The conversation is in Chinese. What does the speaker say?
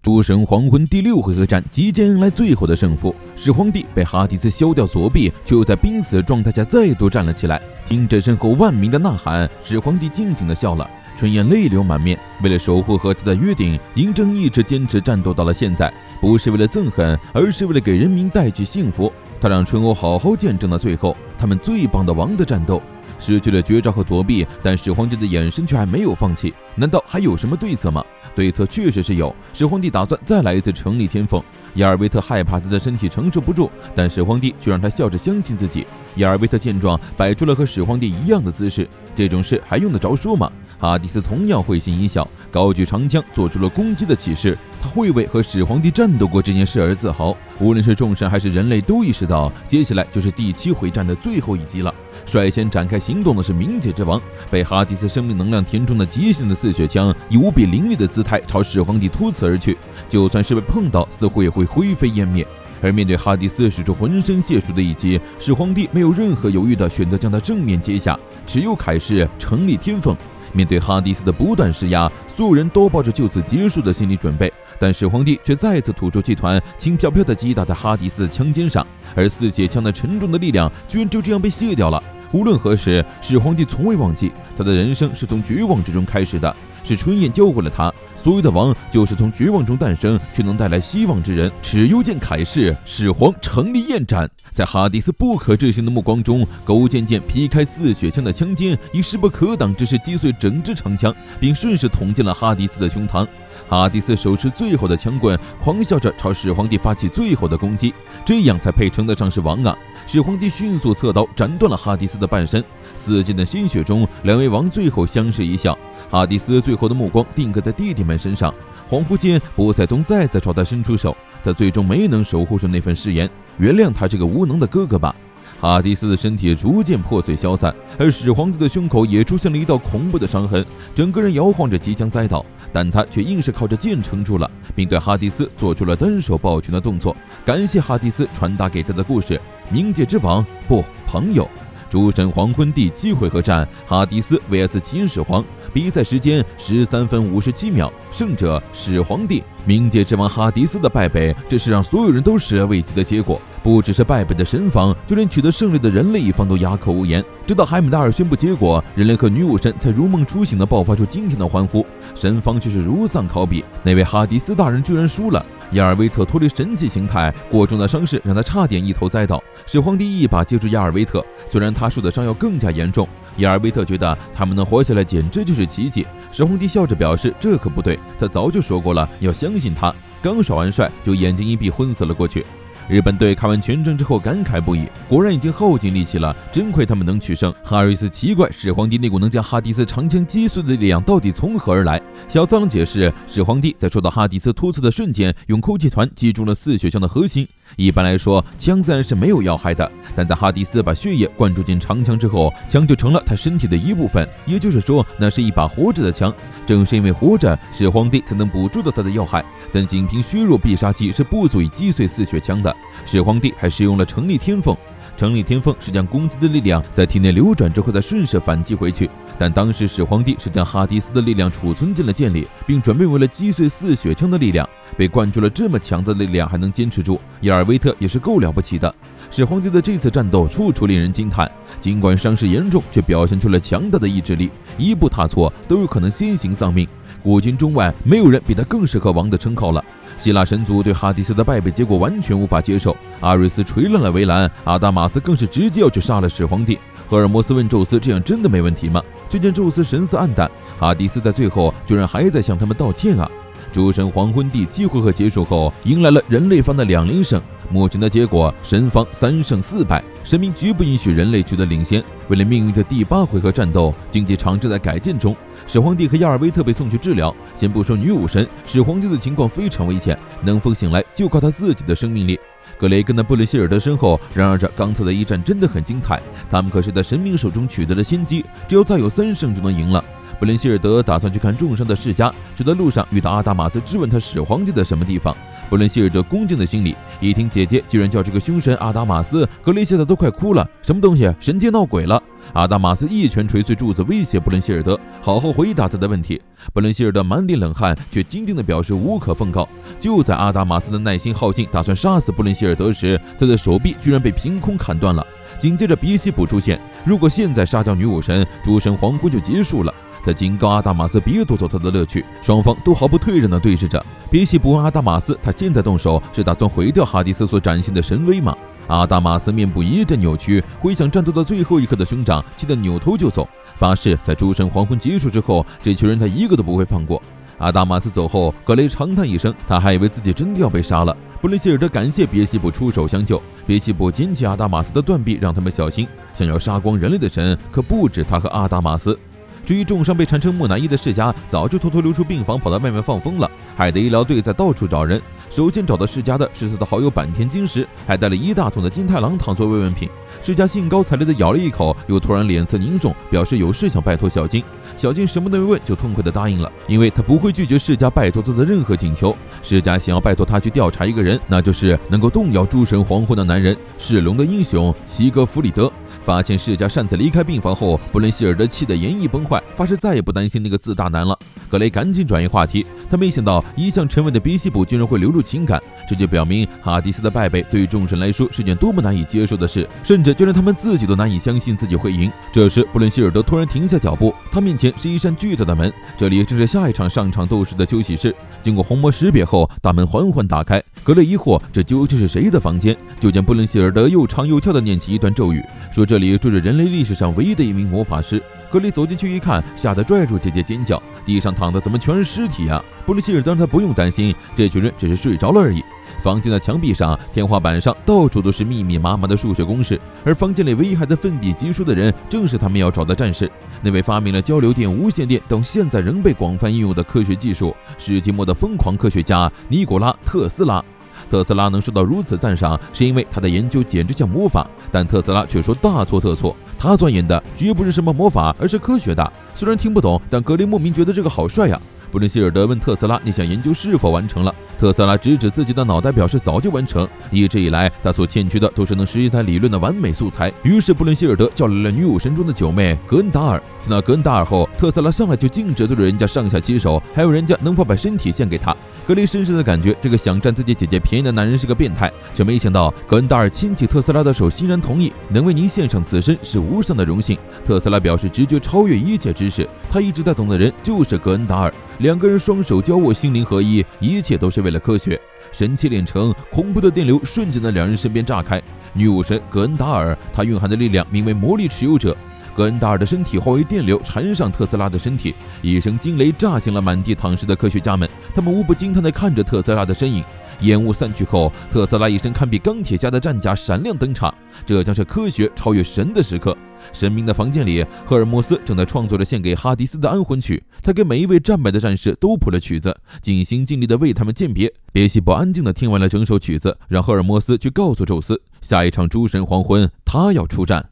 诸神黄昏第6回合战即将迎来最后的胜负，始皇帝被哈迪斯削掉左臂，就在濒死状态下再度站了起来。听着身后万民的呐喊，始皇帝静静地笑了，春燕泪流满面。为了守护和他的约定，嬴政一直坚持战斗到了现在，不是为了憎恨，而是为了给人民带去幸福。他让春欧好好见证了最后他们最棒的王的战斗。失去了绝招和左臂，但始皇帝的眼神却还没有放弃。难道还有什么对策吗？对策确实是有。始皇帝打算再来一次成立天凤。亚尔维特害怕他的身体承受不住，但始皇帝却让他笑着相信自己。亚尔维特见状，摆出了和始皇帝一样的姿势。这种事还用得着说吗？哈迪斯同样会心一笑，高举长枪做出了攻击的起势。他会为和始皇帝战斗过这件事而自豪。无论是众神还是人类都意识到，接下来就是第7回战的最后一击了。率先展开行动的是冥界之王，被哈迪斯生命能量填充的极限的4血枪，以无比凌厉的姿态朝始皇帝突刺而去。就算是被碰到，似乎也会灰飞烟灭。而面对哈迪斯使出浑身解数的一击，始皇帝没有任何犹豫的选择将他正面接下，只有凯示成立天凤。面对哈迪斯的不断施压，所有人都抱着就此结束的心理准备，但始皇帝却再次吐出气团，轻飘飘地击打在哈迪斯的枪尖上，而4血枪的沉重的力量居然就这样被卸掉了。无论何时，始皇帝从未忘记他的人生是从绝望之中开始的，是春燕教会了他，所有的王就是从绝望中诞生，却能带来希望之人。蚩尤见凯示，始皇成立焰斩。在哈迪斯不可置信的目光中，勾践剑劈开4血枪的枪尖，以势不可挡之势击碎整支长枪，并顺势捅进了哈迪斯的胸膛。哈迪斯手持最后的枪棍，狂笑着朝始皇帝发起最后的攻击，这样才配称得上是王啊！始皇帝迅速侧刀斩断了哈迪斯的半身，四溅的鲜血中，两位王最后相视一笑。哈迪斯最后的目光定格在弟弟们身上，恍惚间，波塞冬再次朝他伸出手，他最终没能守护住那份誓言，原谅他这个无能的哥哥吧。哈迪斯的身体逐渐破碎消散，而始皇帝的胸口也出现了一道恐怖的伤痕，整个人摇晃着即将栽倒，但他却硬是靠着剑撑住了，并对哈迪斯做出了单手抱拳的动作，感谢哈迪斯传达给他的故事。冥界之王，不，朋友。诸神黄昏第7回合战，哈迪斯 vs 秦始皇，比赛时间13分57秒，胜者始皇帝。冥界之王哈迪斯的败北，这是让所有人都始料未及的结果。不只是败北的神方，就连取得胜利的人类一方都哑口无言。直到海姆达尔宣布结果，人类和女武神才如梦初醒地爆发出惊天的欢呼，神方却是如丧考妣。那位哈迪斯大人居然输了。亚尔维特脱离神迹形态，过重的伤势让他差点一头栽倒。始皇帝一把接住亚尔维特，虽然他受的伤要更加严重，亚尔维特觉得他们能活下来简直就是奇迹。始皇帝笑着表示这可不对，他早就说过了，要相信他。刚耍完帅就眼睛一闭昏死了过去。日本队看完全程之后感慨不已，果然已经耗尽力气了，真亏他们能取胜。哈瑞斯奇怪始皇帝那股能将哈迪斯长枪击碎的力量到底从何而来。小藏解释，始皇帝在受到哈迪斯突刺的瞬间，用空气团击中了4血枪的核心。一般来说，枪自然是没有要害的，但在哈迪斯把血液灌注进长枪之后，枪就成了他身体的一部分，也就是说，那是一把活着的枪。正是因为活着，始皇帝才能捕捉到他的要害，但仅凭削弱必杀技是不足以击碎4血枪的。始皇帝还使用了成立天凤。成立天凤是将攻击的力量在体内流转之后再顺势反击回去，但当时始皇帝是将哈迪斯的力量储存进了剑里，并准备为了击碎4血枪的力量。被灌注了这么强的力量还能坚持住，亚尔维特也是够了不起的。始皇帝的这次战斗处处令人惊叹，尽管伤势严重，却表现出了强大的意志力，一步踏错都有可能先行丧命。古今中外，没有人比他更适合王的称号了。希腊神族对哈迪斯的败北结果完全无法接受，阿瑞斯锤烂了围栏，阿达马斯更是直接要去杀了始皇帝。赫尔墨斯问宙斯，这样真的没问题吗？却见宙斯神色黯淡，哈迪斯在最后居然还在向他们道歉啊！诸神黄昏第7回合结束后，迎来了人类方的2连胜。目前的结果，神方3胜4败，神明绝不允许人类取得领先。为了命运的第8回合战斗，竞技场正在改建中。始皇帝和亚尔维特被送去治疗。先不说女武神，始皇帝的情况非常危险，能否醒来就靠他自己的生命力。格雷跟在布伦希尔德身后嚷嚷着刚才的一战真的很精彩，他们可是在神明手中取得了先机，只要再有3胜就能赢了。布伦希尔德打算去看重伤的世家，就在路上遇到阿达马斯质问他始皇帝的什么地方。布伦希尔德恭敬的心里，一听姐姐居然叫这个凶神阿达玛斯，格雷吓得都快哭了。什么东西？神界闹鬼了！阿达玛斯一拳捶碎柱子，威胁布伦希尔德好好回答他的问题。布伦希尔德满脸冷汗，却坚定地表示无可奉告。就在阿达玛斯的耐心耗尽，打算杀死布伦希尔德时，他的手臂居然被凭空砍断了。紧接着别西卜出现，如果现在杀掉女武神，诸神黄昏就结束了。他警告阿达玛斯别夺走他的乐趣，双方都毫不退让地对视着。别西卜问阿达玛斯，他现在动手是打算毁掉哈迪斯所展现的神威吗？阿达玛斯面部一阵扭曲，回想战斗到最后一刻的兄长，气得扭头就走，发誓在诸神黄昏结束之后，这群人他一个都不会放过。阿达玛斯走后，格雷长叹一声，他还以为自己真的要被杀了。布伦希尔德感谢别西卜出手相救，别西卜捡起阿达玛斯的断臂，让他们小心，想要杀光人类的神可不止他和阿达玛斯。至于重伤被缠成木乃伊的世家，早就偷偷溜出病房，跑到外面放风了，害得医疗队在到处找人。首先找到世家的是他的好友坂田金时，还带了一大桶的金太郎当作慰问品。世家兴高采烈地咬了一口，又突然脸色凝重，表示有事想拜托小金。小金什么都没问就痛快地答应了，因为他不会拒绝世家拜托他的任何请求。世家想要拜托他去调查一个人，那就是能够动摇诸神黄昏的男人，是龙的英雄西格弗里德。发现世家擅自离开病房后，布伦希尔德气得颜意崩坏，发誓再也不担心那个自大男了。格雷赶紧转移话题，他没想到一向沉稳的别西卜居然会流露情感，这就表明哈迪斯的败北对于众神来说是件多么难以接受的事，甚至就连他们自己都难以相信自己会赢。这时布伦希尔德突然停下脚步，他面前是一扇巨大的门，这里正是下一场上场斗士的休息室。经过红魔识别后，大门缓缓打开，格雷疑惑这究竟是谁的房间，就见布伦希尔德又唱又跳地念起一段咒语，说这里住着人类历史上唯一的一名魔法师。格雷走进去一看，吓得拽住姐姐尖叫，地上躺的怎么全是尸体呀？布伦希尔德让他不用担心，这群人只是睡着了而已。房间的墙壁上、天花板上到处都是密密麻麻的数学公式，而房间里唯一还在奋笔疾书的人，正是他们要找的战士，那位发明了交流电、无线电等现在仍被广泛应用的科学技术，世纪末的疯狂科学家尼古拉·特斯拉。特斯拉能受到如此赞赏，是因为他的研究简直像魔法，但特斯拉却说大错特错，他钻研的绝不是什么魔法，而是科学的。虽然听不懂，但格雷莫名觉得这个好帅呀。布伦希尔德问特斯拉那项研究是否完成了，特斯拉指指自己的脑袋，表示早就完成。一直以来，他所欠缺的都是能实现他理论的完美素材。于是布伦希尔德叫来了女武神中的九妹格恩达尔。见到格恩达尔后，特斯拉上来就径直对着人家上下其手，还有人家能否把身体献给他。格雷深深的感觉这个想占自己姐姐便宜的男人是个变态，却没想到格恩达尔牵起特斯拉的手，欣然同意，能为您献上此身是无上的荣幸。特斯拉表示直觉超越一切知识，他一直在懂的人就是格恩达尔。两个人双手交握，心灵合一，一切都是为了科学。神器炼成，恐怖的电流瞬间在两人身边炸开。女武神格恩达尔，她蕴含的力量名为魔力持有者。格恩达尔的身体化为电流，缠上特斯拉的身体，一声惊雷炸醒了满地躺尸的科学家们，他们无不惊叹地看着特斯拉的身影。烟雾散去后，特斯拉一身堪比钢铁侠的战甲闪亮登场，这将是科学超越神的时刻。神明的房间里，赫尔墨斯正在创作着献给哈迪斯的安魂曲，他给每一位战败的战士都谱了曲子，尽心尽力地为他们鉴别。别西卜安静地听完了整首曲子，让赫尔墨斯去告诉宙斯，下一场诸神黄昏他要出战。